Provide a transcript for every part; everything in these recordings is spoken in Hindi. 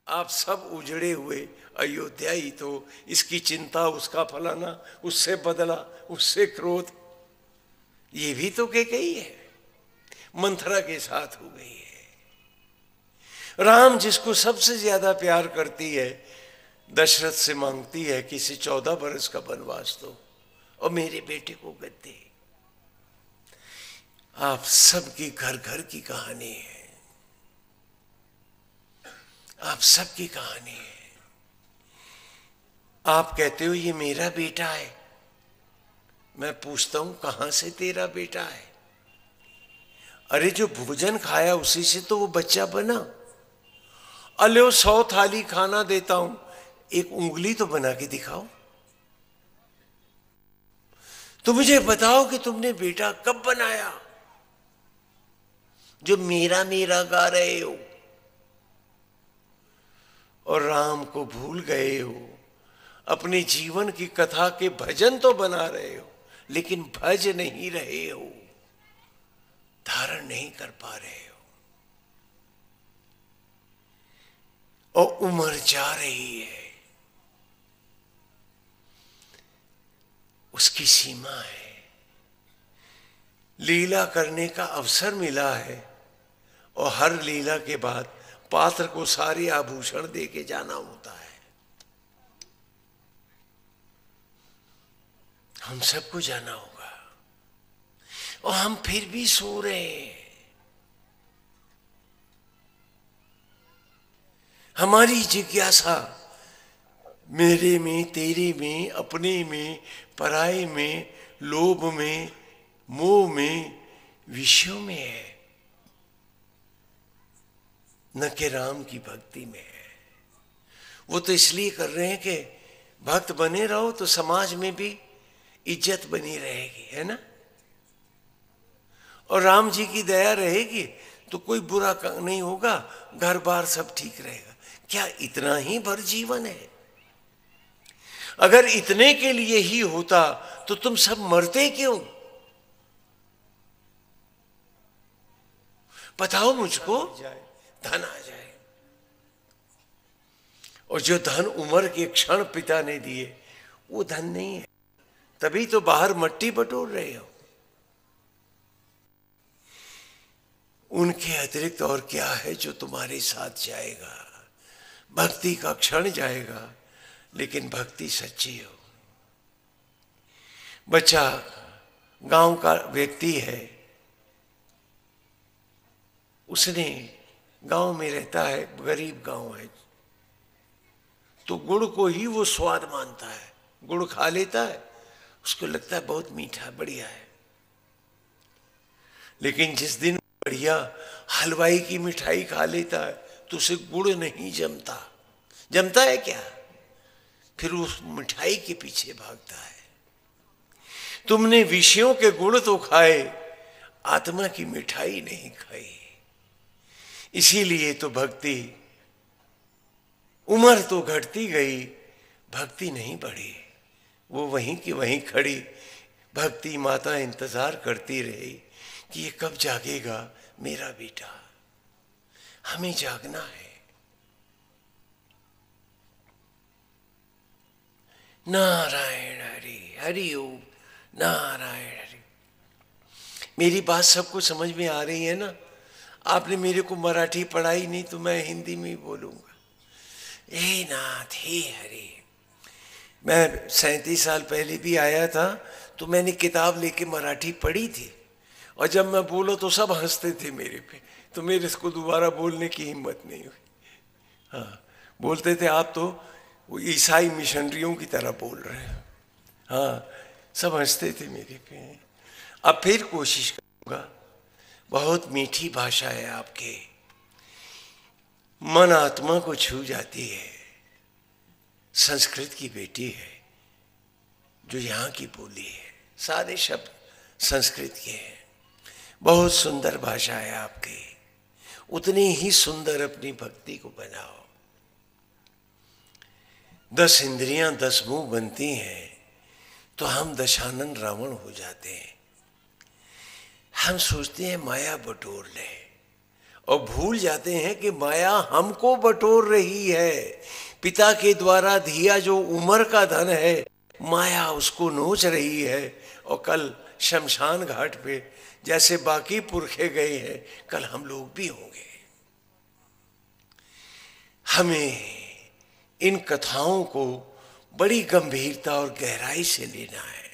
आप सब उजड़े हुए अयोध्या ही तो, इसकी चिंता, उसका फलाना, उससे बदला, उससे क्रोध, ये भी तो कैकेयी है, मंथरा के साथ हो गई है। राम जिसको सबसे ज्यादा प्यार करती है, दशरथ से मांगती है कि इसे 14 बरस का वनवास दो और मेरे बेटे को गद्दी। आप सबकी घर घर की कहानी है, आप सबकी कहानी है। आप कहते हो ये मेरा बेटा है, मैं पूछता हूं कहां से तेरा बेटा है? अरे जो भोजन खाया उसी से तो वो बच्चा बना। अलो 100 थाली खाना देता हूं, एक उंगली तो बना के दिखाओ। तो मुझे बताओ कि तुमने बेटा कब बनाया जो मेरा मेरा गा रहे हो और राम को भूल गए हो। अपने जीवन की कथा के भजन तो बना रहे हो लेकिन भज नहीं रहे हो, धारण नहीं कर पा रहे हो। और उम्र जा रही है, उसकी सीमा है। लीला करने का अवसर मिला है और हर लीला के बाद पात्र को सारे आभूषण दे के जाना होता है। हम सबको जाना होगा और हम फिर भी सो रहे हैं। हमारी जिज्ञासा मेरे में, तेरे में, अपने में, पराये में, लोभ में, मोह में, विषयों में है, न कि राम की भक्ति में है। वो तो इसलिए कर रहे हैं कि भक्त बने रहो तो समाज में भी इज्जत बनी रहेगी, है ना? और राम जी की दया रहेगी तो कोई बुरा नहीं होगा, घर बार सब ठीक रहेगा। क्या इतना ही भर जीवन है? अगर इतने के लिए ही होता तो तुम सब मरते क्यों? बताओ मुझको। धन आ जाए, और जो धन उम्र के क्षण पिता ने दिए वो धन नहीं है, तभी तो बाहर मट्टी बटोर रहे हो। उनके अतिरिक्त और क्या है जो तुम्हारे साथ जाएगा? भक्ति का क्षण जाएगा लेकिन भक्ति सच्ची हो। बच्चा गांव का व्यक्ति है, उसने गांव में रहता है, गरीब गांव है, तो गुड़ को ही वो स्वाद मानता है। गुड़ खा लेता है, उसको लगता है बहुत मीठा, बढ़िया है। लेकिन जिस दिन बढ़िया हलवाई की मिठाई खा लेता है तो उसे गुड़ नहीं जमता। जमता है क्या? फिर उस मिठाई के पीछे भागता है। तुमने विषयों के गुण तो खाए, आत्मा की मिठाई नहीं खाई। इसीलिए तो भक्ति, उम्र तो घटती गई, भक्ति नहीं बढ़ी। वो वहीं की वहीं खड़ी भक्ति माता इंतजार करती रही कि ये कब जागेगा मेरा बेटा। हमें जागना है। नारायण हरि, हरि ओम, नारायण हरि। मेरी बात सबको समझ में आ रही है ना? आपने मेरे को मराठी पढ़ाई नहीं तो मैं हिंदी में ही बोलूंगा। हे नाथ, हे हरि। मैं 37 साल पहले भी आया था तो मैंने किताब लेके मराठी पढ़ी थी, और जब मैं बोलो तो सब हंसते थे मेरे पे, तो मेरे को दोबारा बोलने की हिम्मत नहीं हुई। हाँ, बोलते थे आप तो वो ईसाई मिशनरियों की तरह बोल रहे हैं। हाँ, सब हंसते थे मेरे पे। अब फिर कोशिश करूँगा। बहुत मीठी भाषा है आपके, मन आत्मा को छू जाती है। संस्कृत की बेटी है जो यहाँ की बोली है, सारे शब्द संस्कृत के हैं। बहुत सुंदर भाषा है आपकी। उतनी ही सुंदर अपनी भक्ति को बनाओ। 10 इंद्रियां 10 मुंह बनती हैं तो हम दशानन रावण हो जाते हैं। हम सोचते हैं माया बटोर ले और भूल जाते हैं कि माया हमको बटोर रही है। पिता के द्वारा दिया जो उम्र का धन है, माया उसको नोच रही है। और कल शमशान घाट पे जैसे बाकी पुरखे गए हैं, कल हम लोग भी होंगे। हमें इन कथाओं को बड़ी गंभीरता और गहराई से लेना है।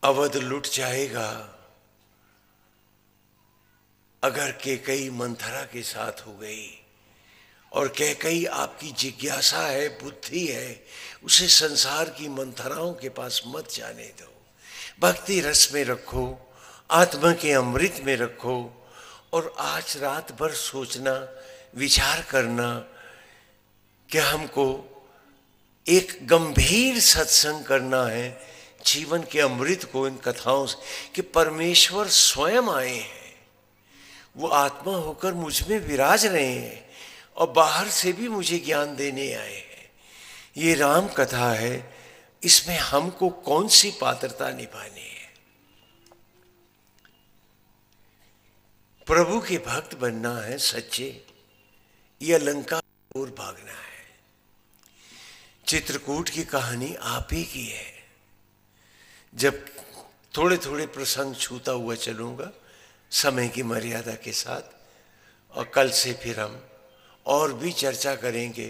अवध लुट जाएगा अगर कैकेयी मंथरा के साथ हो गई, और कैकेयी आपकी जिज्ञासा है, बुद्धि है, उसे संसार की मंथराओं के पास मत जाने दो। भक्ति रस में रखो, आत्मा के अमृत में रखो, और आज रात भर सोचना, विचार करना कि हमको एक गंभीर सत्संग करना है जीवन के अमृत को इन कथाओं से, कि परमेश्वर स्वयं आए हैं, वो आत्मा होकर मुझ में विराज रहे हैं और बाहर से भी मुझे ज्ञान देने आए हैं। ये राम कथा है, इसमें हमको कौन सी पात्रता निभानी है। प्रभु के भक्त बनना है सच्चे, या लंका की ओर भागना है। चित्रकूट की कहानी आप ही की है। जब थोड़े थोड़े प्रसंग छूता हुआ चलूंगा समय की मर्यादा के साथ, और कल से फिर हम और भी चर्चा करेंगे,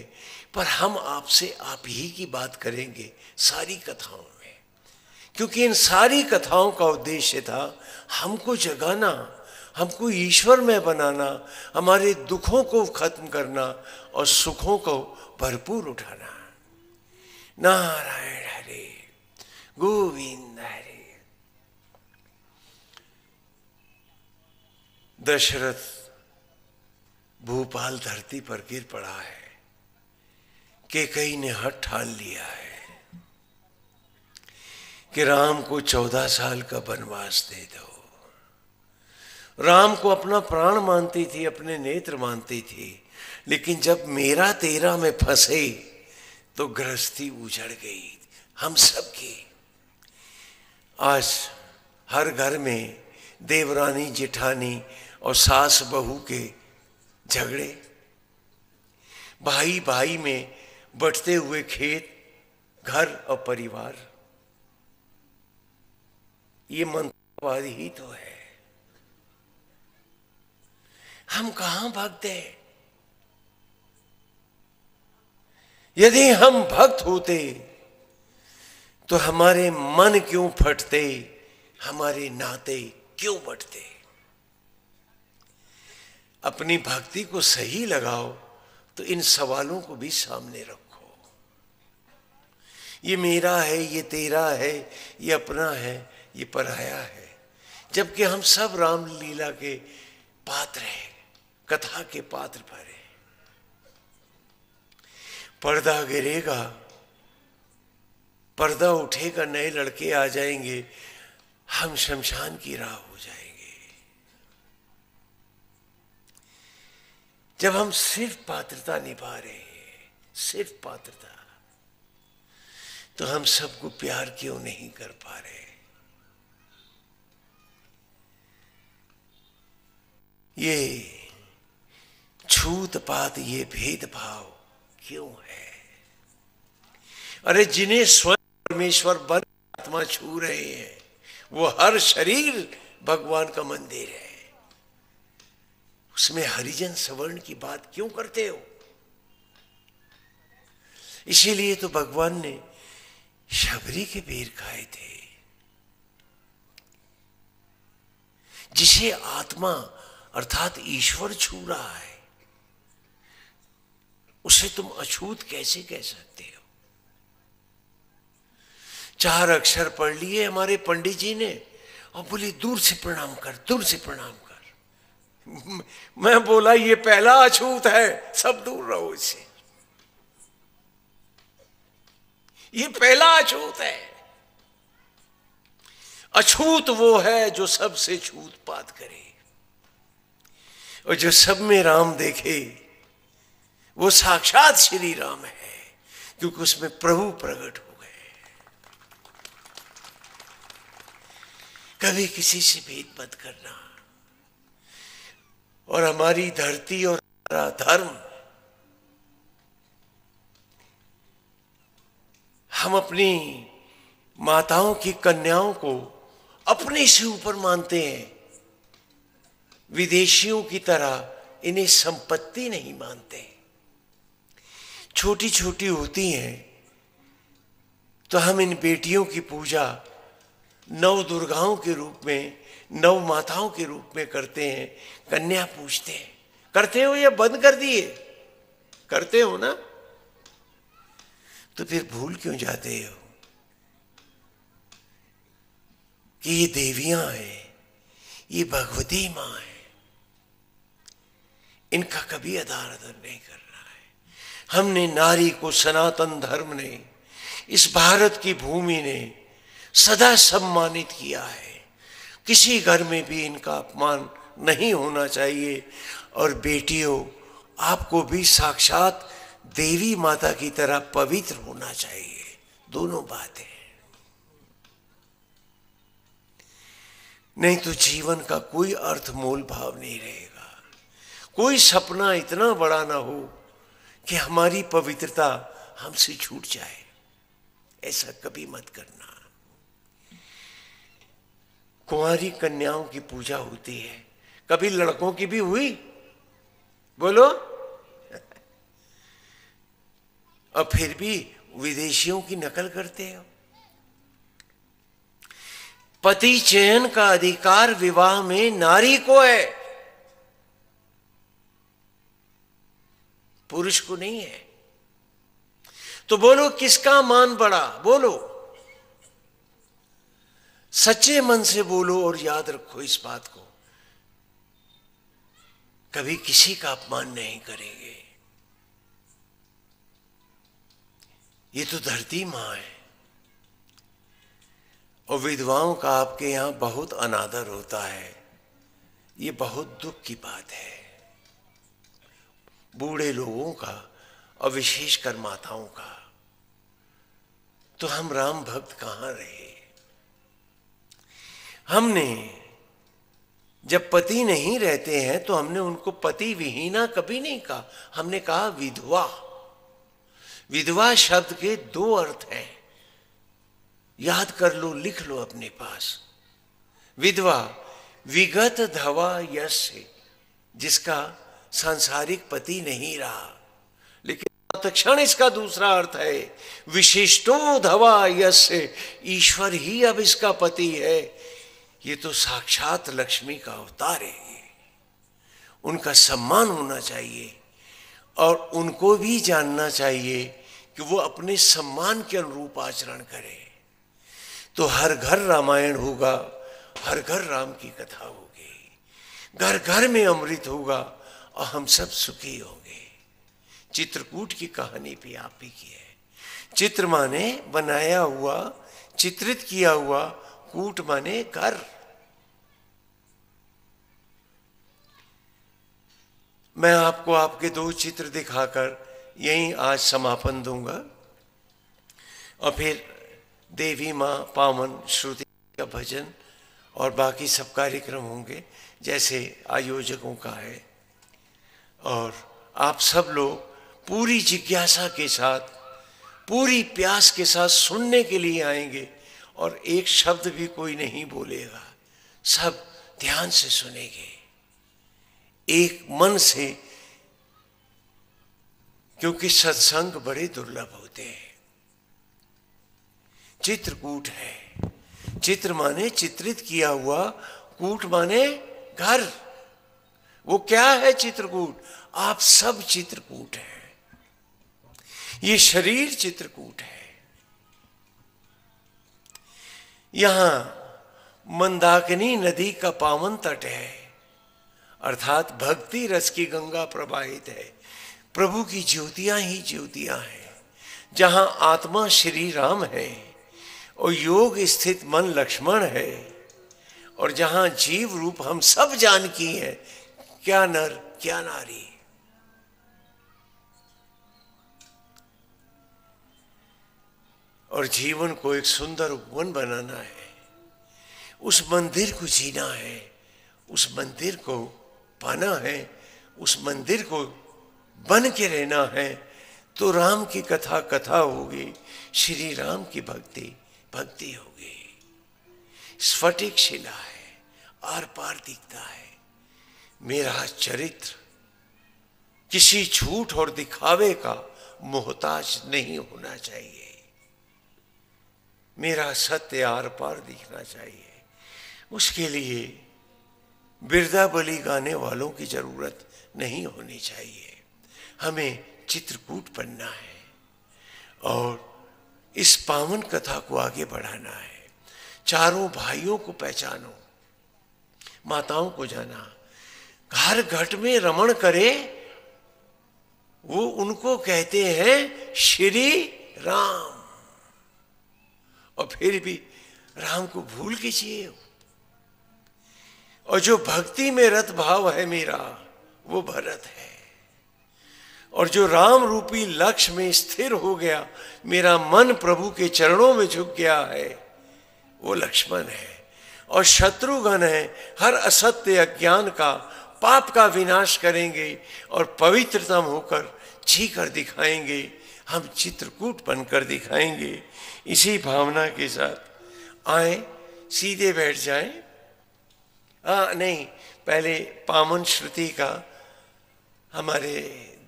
पर हम आपसे आप ही की बात करेंगे सारी कथाओं में, क्योंकि इन सारी कथाओं का उद्देश्य था हमको जगाना, हमको ईश्वर में बनाना, हमारे दुखों को खत्म करना और सुखों को भरपूर उठाना। नारायण हरे, गोविंद हरे। दशरथ भूपाल धरती पर गिर पड़ा है। कैकेयी ने हठ ठान लिया है कि राम को 14 साल का वनवास दे दो। राम को अपना प्राण मानती थी, अपने नेत्र मानती थी, लेकिन जब मेरा तेरा में फंसे तो गृहस्थी उजड़ गई हम सबकी। आज हर घर में देवरानी जेठानी और सास बहू के झगड़े, भाई भाई में बंटते हुए खेत, घर और परिवार, ये मंत्रवाद ही तो है। हम कहां भागते हैं? यदि हम भक्त होते तो हमारे मन क्यों फटते, हमारे नाते क्यों बंटते? अपनी भक्ति को सही लगाओ तो इन सवालों को भी सामने रखो। ये मेरा है, ये तेरा है, ये अपना है, ये पराया है, जबकि हम सब रामलीला के पात्र हैं, कथा के पात्र भरे। पर्दा गिरेगा, पर्दा उठेगा, नए लड़के आ जाएंगे, हम शमशान की राह हो जाएंगे। जब हम सिर्फ पात्रता निभा रहे हैं, सिर्फ पात्रता, तो हम सबको प्यार क्यों नहीं कर पा रहे? ये छूत पात, ये भेदभाव क्यों है? अरे जिन्हें स्वयं परमेश्वर बन आत्मा छू रहे हैं, वो हर शरीर भगवान का मंदिर है, उसमें हरिजन सवर्ण की बात क्यों करते हो? इसीलिए तो भगवान ने शबरी के बेर खाए थे। जिसे आत्मा अर्थात ईश्वर छू रहा है, उसे तुम अछूत कैसे कह सकते हो? 4 अक्षर पढ़ लिए हमारे पंडित जी ने और बोले दूर से प्रणाम कर, दूर से प्रणाम कर। मैं बोला ये पहला अछूत है, सब दूर रहो इससे। ये पहला अछूत है। अछूत वो है जो सबसे छूत पात करे, और जो सब में राम देखे वो साक्षात श्री राम है, क्योंकि उसमें प्रभु प्रकट हो गए। कभी किसी से भेद मत करना, और हमारी धरती और हमारा धर्म, हम अपनी माताओं की कन्याओं को अपने से ऊपर मानते हैं, विदेशियों की तरह इन्हें संपत्ति नहीं मानते। छोटी छोटी होती हैं तो हम इन बेटियों की पूजा नव दुर्गाओं के रूप में, नव माताओं के रूप में करते हैं, कन्या पूजते हैं। करते हो या बंद कर दिए? करते हो ना? तो फिर भूल क्यों जाते हो कि ये देवियां हैं, ये भगवती माँ है, इनका कभी आदर नहीं करना है। हमने नारी को सनातन धर्म ने, इस भारत की भूमि ने सदा सम्मानित किया है। किसी घर में भी इनका अपमान नहीं होना चाहिए। और बेटियों, आपको भी साक्षात देवी माता की तरह पवित्र होना चाहिए। दोनों बातें, नहीं तो जीवन का कोई अर्थ मोल भाव नहीं रहेगा। कोई सपना इतना बड़ा ना हो कि हमारी पवित्रता हमसे छूट जाए। ऐसा कभी मत करना। कुंवारी कन्याओं की पूजा होती है, कभी लड़कों की भी हुई? बोलो। और फिर भी विदेशियों की नकल करते हो। पति चयन का अधिकार विवाह में नारी को है, पुरुष को नहीं है। तो बोलो किसका मान बढ़ा? बोलो, सच्चे मन से बोलो और याद रखो इस बात को, कभी किसी का अपमान नहीं करेंगे। ये तो धरती मां है। और विधवाओं का आपके यहां बहुत अनादर होता है, ये बहुत दुख की बात है। बूढ़े लोगों का और विशेषकर माताओं का। तो हम राम भक्त कहां रहे? हमने जब पति नहीं रहते हैं तो हमने उनको पति विहीना कभी नहीं कहा, हमने कहा विधवा। विधवा शब्द के दो अर्थ हैं, याद कर लो, लिख लो अपने पास। विधवा विगत धवा यश, जिसका सांसारिक पति नहीं रहा, लेकिन तत्क्षण इसका दूसरा अर्थ है विशिष्टो धवा यश, ईश्वर ही अब इसका पति है। ये तो साक्षात लक्ष्मी का अवतार है, उनका सम्मान होना चाहिए। और उनको भी जानना चाहिए कि वो अपने सम्मान के अनुरूप आचरण करें। तो हर घर रामायण होगा, हर घर राम की कथा होगी, घर घर में अमृत होगा और हम सब सुखी होंगे। चित्रकूट की कहानी भी आप ही की है। चित्र माने बनाया हुआ, चित्रित किया हुआ, कूट माने घर। मैं आपको आपके दो चित्र दिखाकर यहीं आज समापन दूंगा और फिर देवी माँ, पावन श्रुति का भजन और बाकी सब कार्यक्रम होंगे जैसे आयोजकों का है। और आप सब लोग पूरी जिज्ञासा के साथ, पूरी प्यास के साथ सुनने के लिए आएंगे और एक शब्द भी कोई नहीं बोलेगा, सब ध्यान से सुनेंगे, एक मन से, क्योंकि सत्संग बड़े दुर्लभ होते हैं। चित्रकूट है, चित्र माने चित्रित किया हुआ, कूट माने घर। वो क्या है चित्रकूट? आप सब चित्रकूट हैं। ये शरीर चित्रकूट है। यहां मंदाकिनी नदी का पावन तट है, अर्थात भक्ति रस की गंगा प्रवाहित है। प्रभु की ज्योतियां ही ज्योतियां हैं। जहां आत्मा श्री राम है और योग स्थित मन लक्ष्मण है, और जहां जीव रूप हम सब जानकी हैं, क्या नर क्या नारी। और जीवन को एक सुंदर उपवन बनाना है, उस मंदिर को जीना है, उस मंदिर को पाना है, उस मंदिर को बन के रहना है, तो राम की कथा कथा होगी, श्री राम की भक्ति भक्ति होगी। स्फटिक शिला है, आर पार दिखता है। मेरा चरित्र किसी झूठ और दिखावे का मोहताज नहीं होना चाहिए। मेरा सत्य आर पार दिखना चाहिए। उसके लिए बिरदाबली गाने वालों की जरूरत नहीं होनी चाहिए। हमें चित्रकूट बनना है और इस पावन कथा को आगे बढ़ाना है। चारों भाइयों को पहचानो, माताओं को जाना। हर घट में रमण करे, वो उनको कहते हैं श्री राम। और फिर भी राम को भूल कीजिए। और जो भक्ति में रत भाव है मेरा, वो भरत है। और जो राम रूपी लक्ष्य में स्थिर हो गया, मेरा मन प्रभु के चरणों में झुक गया है, वो लक्ष्मण है। और शत्रुघ्न है, हर असत्य अज्ञान का पाप का विनाश करेंगे और पवित्रतम होकर जी कर दिखाएंगे। हम चित्रकूट बनकर दिखाएंगे। इसी भावना के साथ आए, सीधे बैठ जाएं। नहीं, पहले पावन श्रुति का, हमारे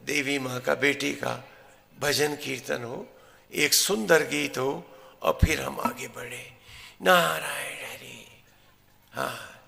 देवी माँ का, बेटी का भजन कीर्तन हो, एक सुंदर गीत हो, और फिर हम आगे बढ़े। नारायण हरि। हाँ।